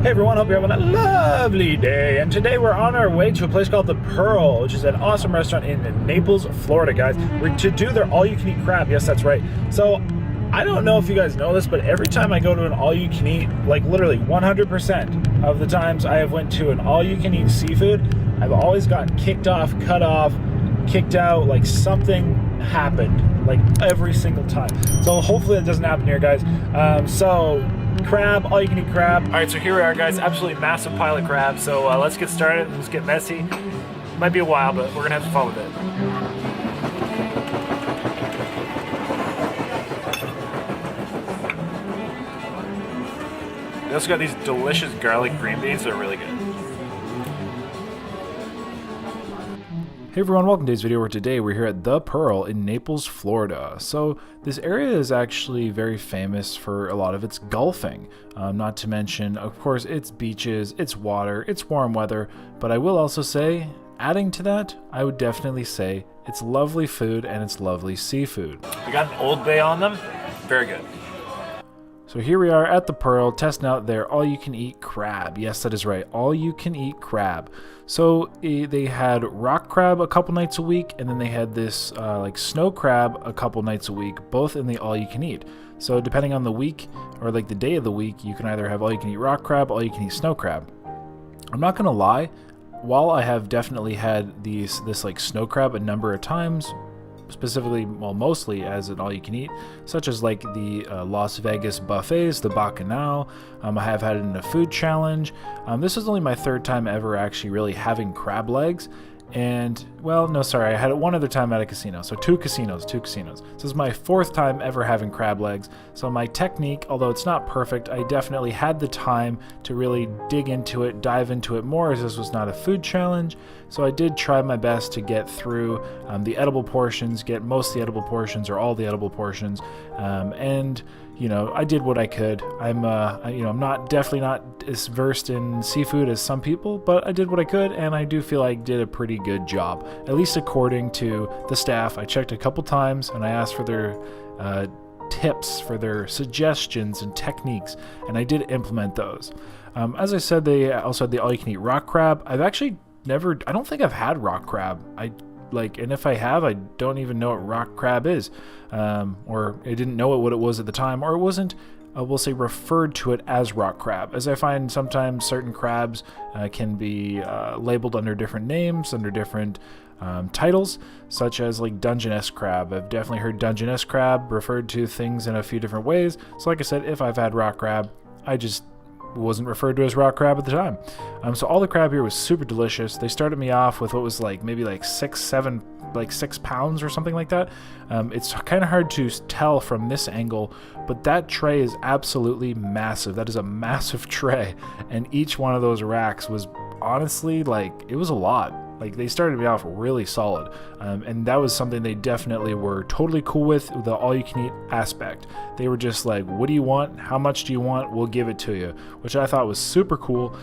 Hey everyone, hope you're having a lovely day. And today we're on our way to a place called The Pearl, which is an awesome restaurant in Naples, Florida, guys. We're to do their all-you-can-eat crab. Yes, that's right. So, I don't know if you guys know this, but every time I go to an all-you-can-eat, like literally 100% of the times I have went to an all-you-can-eat seafood, I've always gotten kicked off, cut off, kicked out, like something happened, like every single time. So hopefully that doesn't happen here, guys. Crab, all you can eat crab. All right, so here we are, guys. Absolutely massive pile of crab. So let's get started. Let's get messy. Might be a while, but we're gonna have fun with it. We also got these delicious garlic green beans. They're really good. Hey everyone, welcome to today's video where today we're here at The Pearl in Naples, Florida. So this area is actually very famous for a lot of its golfing. Not to mention, of course, its beaches, its water, its warm weather. But I will also say, adding to that, I would definitely say it's lovely food and it's lovely seafood. We got an Old Bay on them. Very good. So here we are at The Pearl, testing out their all-you-can-eat crab. Yes, that is right, all-you-can-eat crab. So they had rock crab a couple nights a week, and then they had this like snow crab a couple nights a week, both in the all-you-can-eat. So depending on the week, or like the day of the week, you can either have all-you-can-eat rock crab, all-you-can-eat snow crab. I'm not gonna lie, while I have definitely had this like snow crab a number of times, specifically, well, mostly as an all-you-can-eat, such as like the Las Vegas buffets, the Bacchanal. I have had it in a food challenge. This is only my third time ever actually really having crab legs. And, well, no, sorry, I had it one other time at a casino. So two casinos. This is my fourth time ever having crab legs. So my technique, although it's not perfect, I definitely had the time to really dig into it, dive into it more, as this was not a food challenge. So I did try my best to get through the edible portions, get most of the edible portions or all the edible portions. And you know, I did what I could. I'm definitely not as versed in seafood as some people, but I did what I could, and I do feel I did a pretty good job, at least according to the staff. I checked a couple times, and I asked for their tips, for their suggestions and techniques, and I did implement those. As I said, they also had the all-you-can-eat rock crab. I don't think I've had rock crab. And if I have, I don't even know what rock crab is, or I didn't know what it was at the time, or it wasn't, we'll say, referred to it as rock crab, as I find sometimes certain crabs can be labeled under different names, under different titles, such as like Dungeness crab. I've definitely heard Dungeness crab referred to things in a few different ways. So like I said, if I've had rock crab, I just wasn't referred to as rock crab at the time. So all the crab here was super delicious. They started me off with what was like maybe like 6 pounds or something like that. It's kind of hard to tell from this angle, but that tray is absolutely massive. That is a massive tray, and each one of those racks was honestly, like, it was a lot. Like, they started me off really solid, and that was something they definitely were totally cool with, the all-you-can-eat aspect. They were just like, what do you want? How much do you want? We'll give it to you, which I thought was super cool.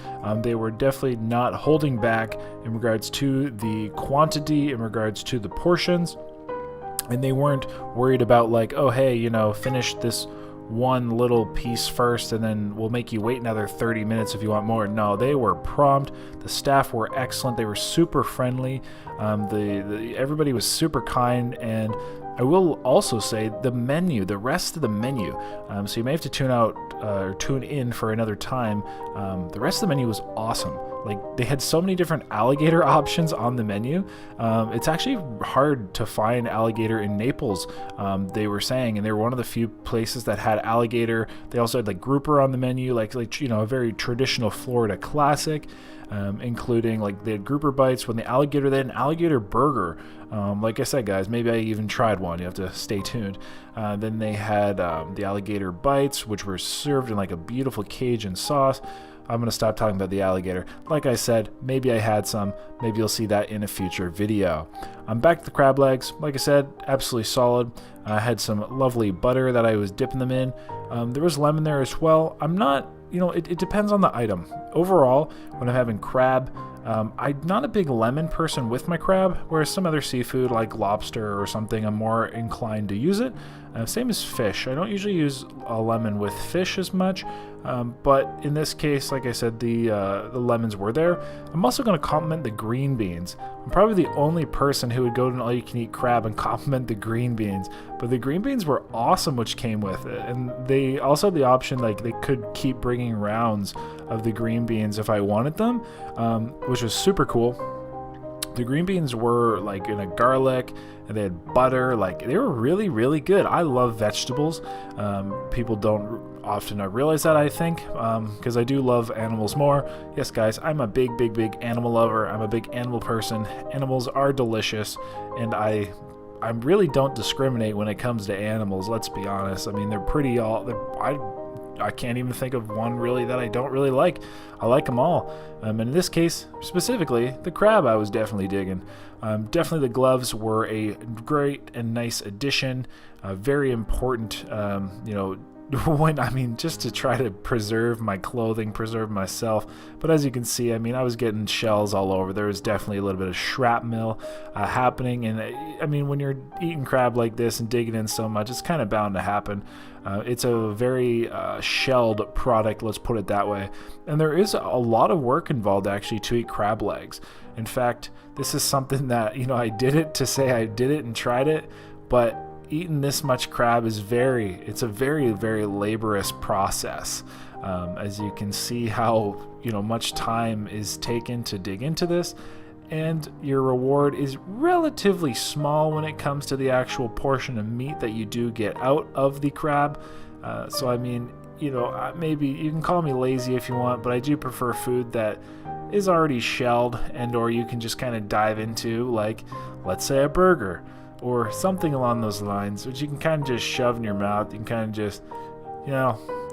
They were definitely not holding back in regards to the quantity, in regards to the portions, and they weren't worried about like, oh, hey, you know, finish this one little piece first and then we'll make you wait another 30 minutes if you want more. No, they were prompt. The staff were excellent. They were super friendly. Everybody was super kind, and I will also say the rest of the menu, so you may have to tune in for another time. The rest of the menu was awesome. Like, they had so many different alligator options on the menu. It's actually hard to find alligator in Naples, they were saying, and they were one of the few places that had alligator. They also had like grouper on the menu, like you know, a very traditional Florida classic, including like they had grouper bites. When the alligator, they had an alligator burger. Like I said, guys, maybe I even tried one. You have to stay tuned. Then they had the alligator bites, which were served in like a beautiful Cajun sauce. I'm going to stop talking about the alligator. Like I said, maybe I had some. Maybe you'll see that in a future video. I'm back to the crab legs. Like I said, absolutely solid. I had some lovely butter that I was dipping them in. There was lemon there as well. I'm not, you know, it depends on the item. Overall, when I'm having crab, I'm not a big lemon person with my crab, whereas some other seafood like lobster or something, I'm more inclined to use it. Same as fish. I don't usually use a lemon with fish as much, but in this case, like I said, the lemons were there. I'm also going to compliment the green beans. I'm probably the only person who would go to an all-you-can-eat crab and compliment the green beans, but the green beans were awesome, which came with it. And they also had the option, like, they could keep bringing rounds of the green beans if I wanted them, which was super cool. The green beans were like in a garlic, and they had butter. Like, they were really, really good. I love vegetables. People don't often realize that, I think, because I do love animals more. Yes, guys, I'm a big, big, big animal lover. I'm a big animal person. Animals are delicious, and I really don't discriminate when it comes to animals. Let's be honest. I mean, they're pretty I can't even think of one really that I don't really like. I like them all. And in this case, specifically, the crab I was definitely digging. Definitely the gloves were a great and nice addition. Very important, just to try to preserve my clothing, preserve myself. But as you can see, I mean, I was getting shells all over. There was definitely a little bit of shrapnel happening. And I mean, when you're eating crab like this and digging in so much, it's kind of bound to happen. It's a very shelled product, let's put it that way. And there is a lot of work involved actually to eat crab legs. In fact, this is something that, I did it to say I did it and tried it, but eating this much crab is it's a very, very laborious process. As you can see how, much time is taken to dig into this, and your reward is relatively small when it comes to the actual portion of meat that you do get out of the crab. So I mean, maybe you can call me lazy if you want, but I do prefer food that is already shelled, and or you can just kind of dive into, like, let's say a burger or something along those lines, which you can kind of just shove in your mouth. You can kind of just,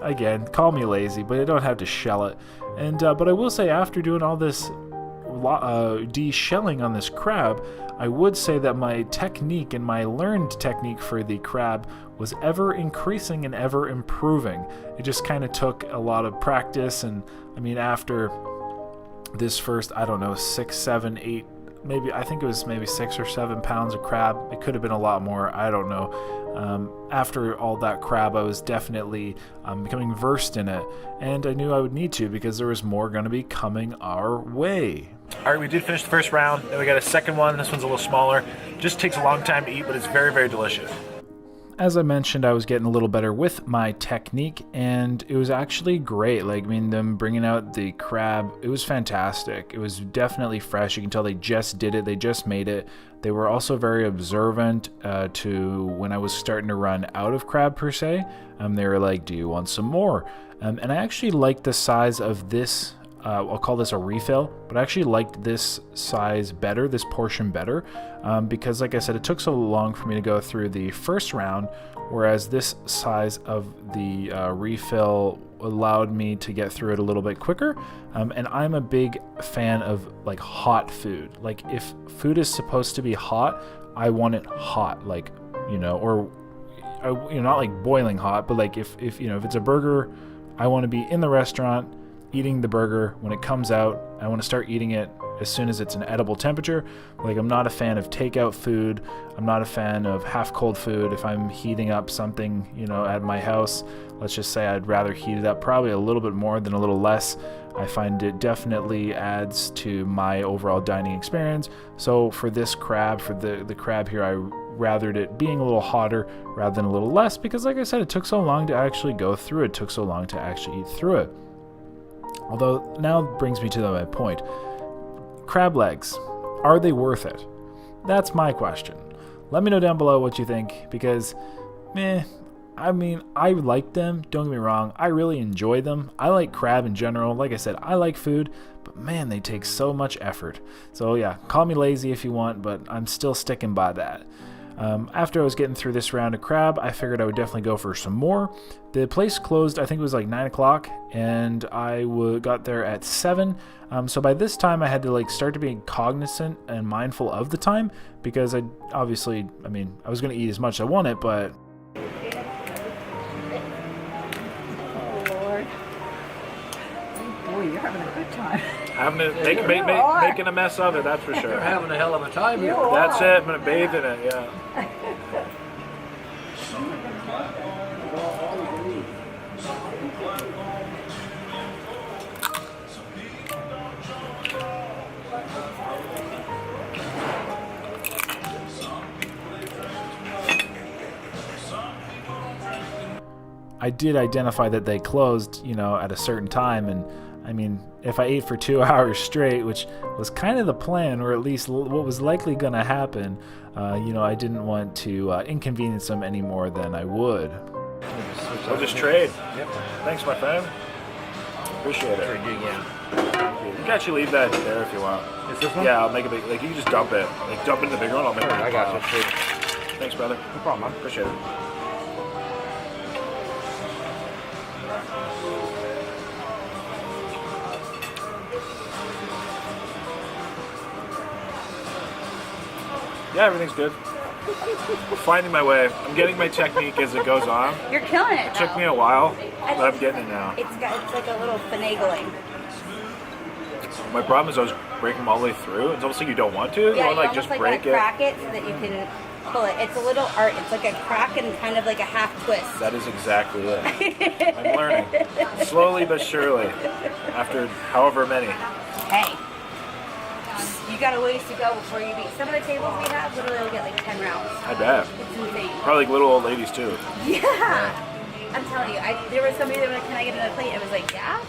again, call me lazy, but I don't have to shell it. And but I will say, after doing all this de-shelling on this crab, I would say that my technique and my learned technique for the crab was ever increasing and ever improving. It just kind of took a lot of practice, and I mean, after this first, 6, 7, 8, maybe, I think it was maybe 6 or 7 pounds of crab. It could have been a lot more, I don't know. After all that crab, I was definitely becoming versed in it, and I knew I would need to, because there was more going to be coming our way. All right, we did finish the first round, then we got a second one. This one's a little smaller. Just takes a long time to eat, but it's very, very delicious. As I mentioned, I was getting a little better with my technique, and it was actually great. Like, I mean, them bringing out the crab, it was fantastic. It was definitely fresh. You can tell they just did it. They just made it. They were also very observant to when I was starting to run out of crab, per se. They were like, do you want some more? And I actually liked the size of this. I'll call this a refill, but I actually liked this size better, this portion better, because, like I said, it took so long for me to go through the first round, whereas this size of the refill allowed me to get through it a little bit quicker. And I'm a big fan of, like, hot food. Like, if food is supposed to be hot, I want it hot, like, or not like boiling hot, but like if it's a burger, I want to be in the restaurant eating the burger. When it comes out, I want to start eating it as soon as it's an edible temperature. Like, I'm not a fan of takeout food. I'm not a fan of half cold food. If I'm heating up something, at my house, let's just say I'd rather heat it up probably a little bit more than a little less. I find it definitely adds to my overall dining experience. So for this crab, for the crab here, I rathered it being a little hotter rather than a little less, because, like I said, it took so long to actually go through it. It took so long to actually eat through it. Although, now brings me to my point. Crab legs, are they worth it? That's my question. Let me know down below what you think, because, I mean, I like them, don't get me wrong. I really enjoy them. I like crab in general. Like I said, I like food, but man, they take so much effort. So yeah, call me lazy if you want, but I'm still sticking by that. After I was getting through this round of crab, I figured I would definitely go for some more. The place closed, I think it was like 9 o'clock, and I got there at 7. So by this time, I had to start to be cognizant and mindful of the time, because I was going to eat as much as I wanted, but... Boy, you're having a good time. Making a mess of it, that's for sure. You're having a hell of a time here. That's it. I'm going to bathe in it, yeah. I did identify that they closed, at a certain time, and I mean, if I ate for 2 hours straight, which was kind of the plan, or at least what was likely going to happen, I didn't want to inconvenience them any more than I would. We'll just trade. Yep. Thanks, my friend. Appreciate it. Trade you again. You can actually leave that there if you want. Is this one? Yeah, I'll make a big, you can just dump it. Dump it in the bigger one, I'll make Alright, a I big got pile. you. Thanks, brother. No problem, man. Appreciate it. Yeah, everything's good. Finding my way. I'm getting my technique as it goes on. You're killing it. It took me a while, but I'm getting it now. It's like a little finagling. My problem is I was breaking them all the way through. It's almost like you don't want to. You Yeah, want to you just almost break gotta it. crack it so that you can pull it. It's a little art. It's like a crack and kind of like a half twist. That is exactly it. I'm learning. Slowly but surely. After however many. Hey, you got a ways to go before you beat. Some of the tables we have literally will get like 10 rounds. I bet. It's insane. Probably like little old ladies too. Yeah. I'm telling you, there was somebody that was like, can I get another plate? I was like, yeah.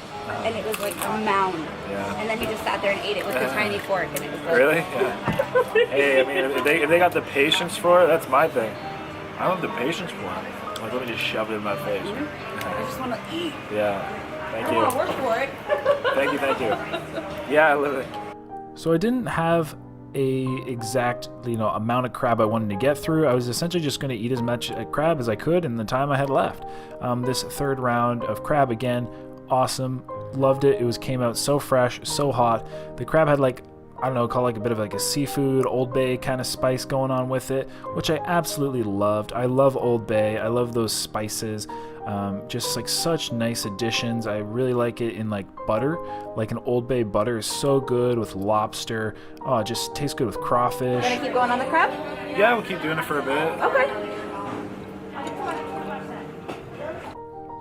And it was like a mound. Yeah. And then he just sat there and ate it with a tiny fork. And it was like, Really? Yeah. Hey, I mean, if they got the patience for it, that's my thing. I don't have the patience for it. Like, let me just shove it in my face. I just want to eat. Yeah. Thank I don't want to you. work for it. Thank you. Yeah, I live it. So I didn't have a exact amount of crab I wanted to get through. I was essentially just going to eat as much crab as I could in the time I had left. This third round of crab, again, awesome. Loved it. Came out so fresh, so hot. The crab had call it a bit of like a seafood Old Bay kind of spice going on with it, which I absolutely loved. I love Old Bay. I love those spices. Just like such nice additions. I really like it in like butter. Like an Old Bay butter is so good with lobster. Oh, it just tastes good with crawfish. Gonna keep going on the crab? Yeah, we'll keep doing it for a bit. Okay.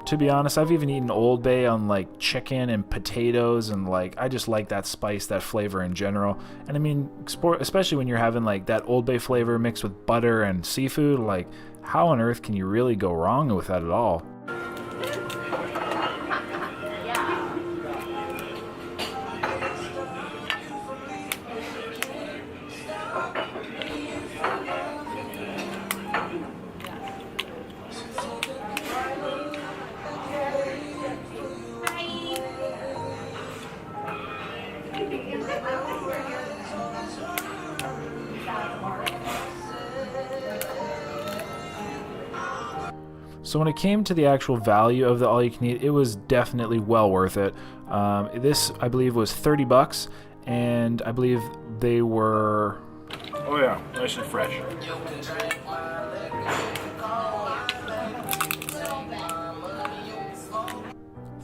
To be honest, I've even eaten Old Bay on like chicken and potatoes, and like I just like that spice, that flavor in general. And I mean, especially when you're having like that Old Bay flavor mixed with butter and seafood, like how on earth can you really go wrong with that at all? So when it came to the actual value of the all-you-can-eat, it was definitely well worth it. This, I believe, was $30, and I believe they were... Oh yeah, nice and fresh.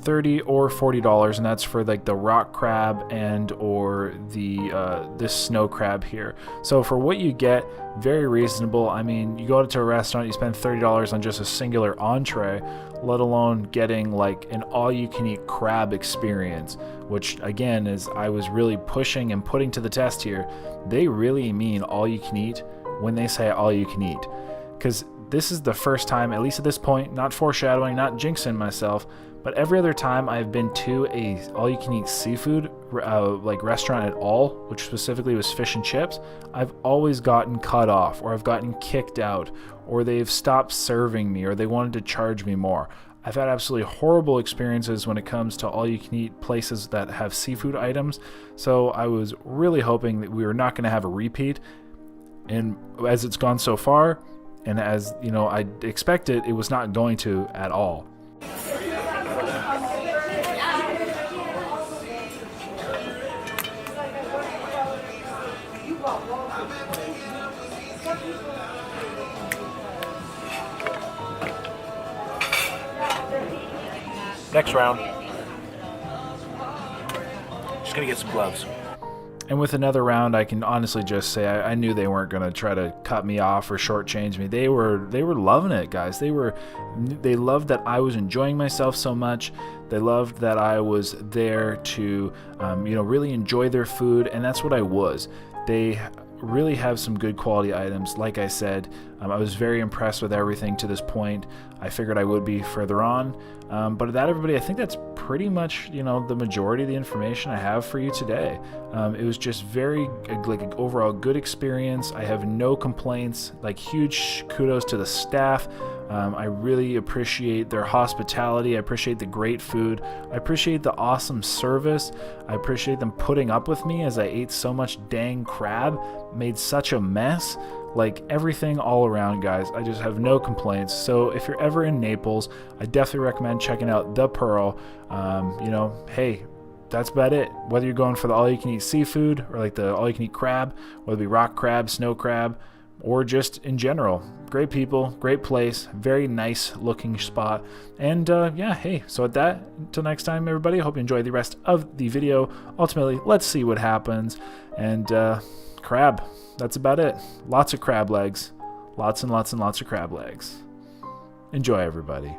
$30 or $40, and that's for like the rock crab and or the this snow crab here. So for what you get, very reasonable. I mean, you go out to a restaurant, you spend $30 on just a singular entree, let alone getting like an all-you-can-eat crab experience, which again is I was really pushing and putting to the test here. They really mean all-you-can-eat when they say all-you-can-eat, because this is the first time, at least at this point, not foreshadowing, not jinxing myself, but every other time I've been to a all-you-can-eat seafood like restaurant at all, which specifically was fish and chips, I've always gotten cut off, or I've gotten kicked out, or they've stopped serving me, or they wanted to charge me more. I've had absolutely horrible experiences when it comes to all-you-can-eat places that have seafood items, so I was really hoping that we were not going to have a repeat, and as it's gone so far, and as I expected, it was not going to at all. Next round. Just gonna get some gloves. And with another round, I can honestly just say I knew they weren't going to try to cut me off or shortchange me. They were loving it, guys. They loved that I was enjoying myself so much. They loved that I was there to, really enjoy their food, and that's what I was. They really have some good quality items. Like I said, I was very impressed with everything to this point. I figured I would be further on. But with that, everybody, I think that's pretty much, you know, the majority of the information I have for you today. It was just very, like, an overall good experience. I have no complaints. Like, huge kudos to the staff. I really appreciate their hospitality. I appreciate the great food. I appreciate the awesome service. I appreciate them putting up with me as I ate so much dang crab, made such a mess. Like, everything all around, guys. I just have no complaints. So if you're ever in Naples, I definitely recommend checking out The Pearl. You know, hey, that's about it. Whether you're going for the all-you-can-eat seafood or like the all-you-can-eat crab, whether it be rock crab, snow crab, or just in general, great people, great place, very nice looking spot. And yeah, hey, so with that, until next time, everybody, I hope you enjoy the rest of the video. Ultimately, let's see what happens. And crab, that's about it. Lots of crab legs, lots and lots and lots of crab legs. Enjoy, everybody.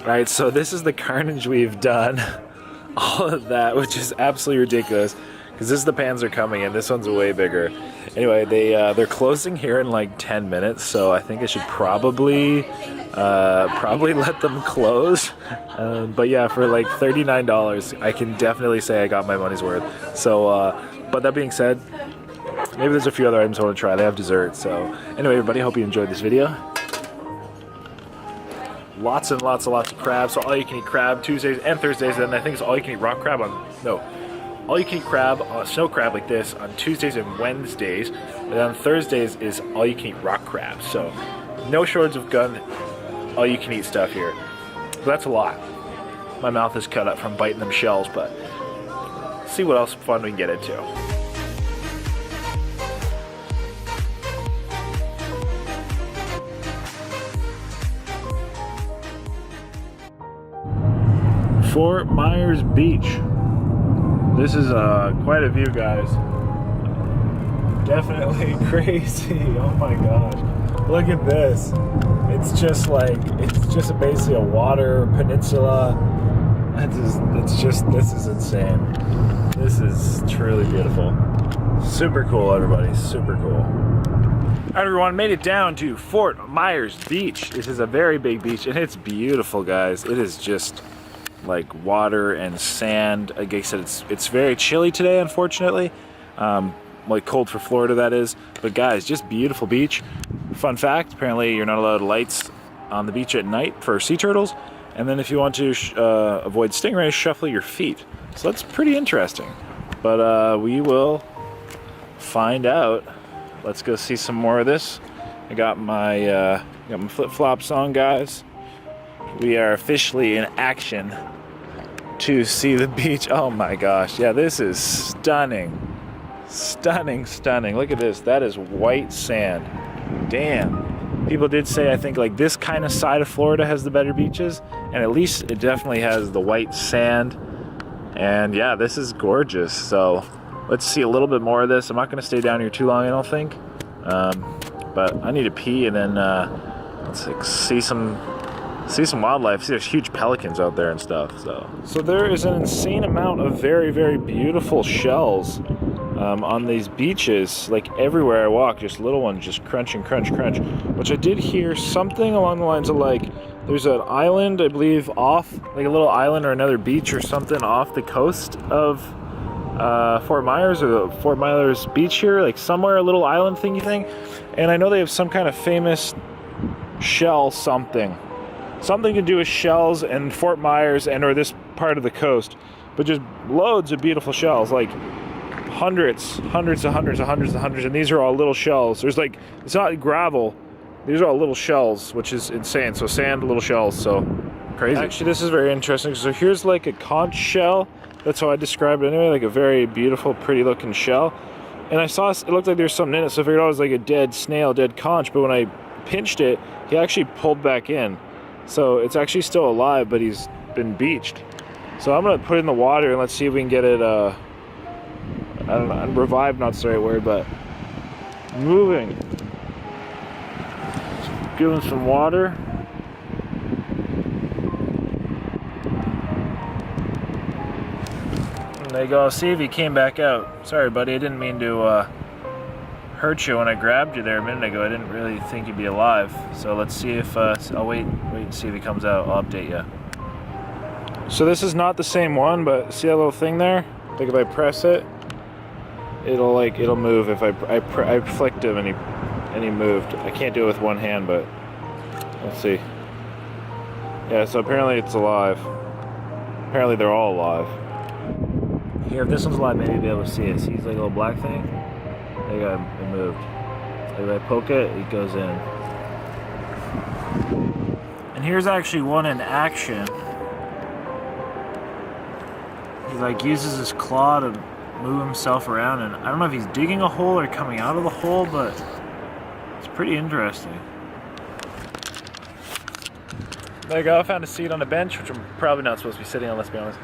Right, so this is the carnage we've done. All of that, which is absolutely ridiculous, because this is the pans are coming in. This one's way bigger. Anyway, they're closing here in like 10 minutes, so I think I should probably let them close. But yeah, for like $39, I can definitely say I got my money's worth. So, but that being said, maybe there's a few other items I want to try. They have dessert. So anyway, everybody, hope you enjoyed this video. Lots and lots of crab. So all you can eat crab Tuesdays and Thursdays, and I think it's all you can eat rock crab all you can eat crab, snow crab like this on Tuesdays and Wednesdays, and on Thursdays is all you can eat rock crab. So no shortage of all you can eat stuff here. But that's a lot. My mouth is cut up from biting them shells, but let's see what else fun we can get into. Fort Myers Beach. This is quite a view, guys. Definitely crazy. Oh my gosh. Look at this. It's just basically a water peninsula. This is insane. This is truly beautiful. Super cool, everybody. Super cool. All right, everyone, made it down to Fort Myers Beach. This is a very big beach, and it's beautiful, guys. It is just like water and sand. Like I said, it's very chilly today, unfortunately. Like cold for Florida, that is. But guys, just beautiful beach. Fun fact, apparently you're not allowed lights on the beach at night for sea turtles. And then if you want to avoid stingrays, shuffle your feet. So that's pretty interesting. But we will find out. Let's go see some more of this. I got my flip-flops on, guys. We are officially in action to see the beach. Oh my gosh. Yeah, this is stunning. Stunning, stunning. Look at this. That is white sand. Damn. People did say, I think, like this kind of side of Florida has the better beaches, and at least it definitely has the white sand And yeah, this is gorgeous. So let's see a little bit more of this. I'm not going to stay down here too long, I don't think. But I need to pee, and then let's like, see some wildlife. See, there's huge pelicans out there and stuff. So there is an insane amount of very, very beautiful shells on these beaches. Like everywhere I walk, just little ones just crunch and crunch, crunch. Which I did hear something along the lines of like, there's an island, I believe, off, like a little island or another beach or something off the coast of Fort Myers, or the Fort Myers beach here, like somewhere, a little island thingy thing. And I know they have some kind of famous shell something to do with shells and Fort Myers and or this part of the coast, but just loads of beautiful shells, like hundreds, and these are all little shells. There's like, it's not gravel, these are all little shells, which is insane. So sand, little shells, so crazy. Actually, this is very interesting. So here's like a conch shell. That's how I describe it anyway, like a very beautiful, pretty looking shell. And I saw, it looked like there's something in it, so I figured it was like a dead snail, dead conch, but when I pinched it, he actually pulled back in. So it's actually still alive, but he's been beached. So I'm gonna put it in the water and let's see if we can get it, I don't know, revived, not the right word, but moving. Just give him some water. And there you go, see if he came back out. Sorry buddy, I didn't mean to hurt you when I grabbed you there a minute ago. I didn't really think you'd be alive. So let's see if, I'll wait and see if he comes out. I'll update you. So this is not the same one, but see that little thing there? Like if I press it, it'll move. If I flicked him and he moved. I can't do it with one hand, but let's see. Yeah, so apparently it's alive. Apparently they're all alive. Here, if this one's alive, maybe you'll be able to see it. See, it's like a little black thing? There you go, it moved. If I poke it, it goes in. And here's actually one in action. He like uses his claw to move himself around, and I don't know if he's digging a hole or coming out of the hole, but it's pretty interesting. There you go, I found a seat on a bench, which I'm probably not supposed to be sitting on, let's be honest.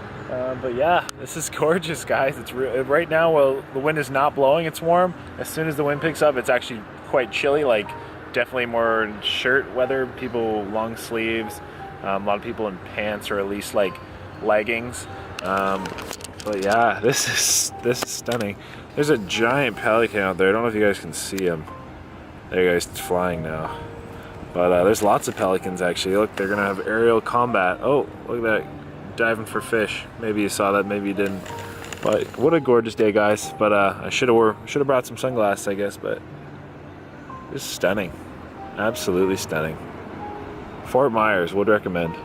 But yeah, this is gorgeous, guys. It's right now, well, the wind is not blowing, it's warm. As soon as the wind picks up, it's actually quite chilly, like definitely more shirt weather, people long sleeves, a lot of people in pants or at least like leggings. But yeah, this is stunning. There's a giant pelican out there. I don't know if you guys can see him. There you guys, it's flying now. But there's lots of pelicans actually. Look, they're gonna have aerial combat. Oh, look at that. Diving for fish. Maybe you saw that, maybe you didn't. But what a gorgeous day, guys. But I should have brought some sunglasses, I guess, but it's stunning. Absolutely stunning. Fort Myers, would recommend.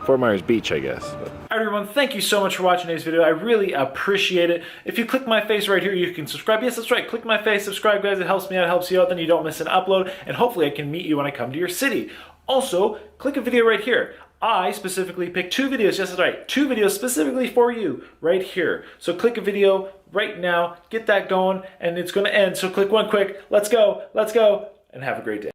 Fort Myers Beach, I guess. But. Alright everyone, thank you so much for watching today's video. I really appreciate it. If you click my face right here, you can subscribe. Yes, that's right. Click my face, subscribe, guys. It helps me out, helps you out. Then you don't miss an upload. And hopefully I can meet you when I come to your city. Also, click a video right here. I specifically picked 2 videos, yes that's right, 2 videos specifically for you right here. So click a video right now, get that going, and it's gonna end. So click one quick, let's go, and have a great day.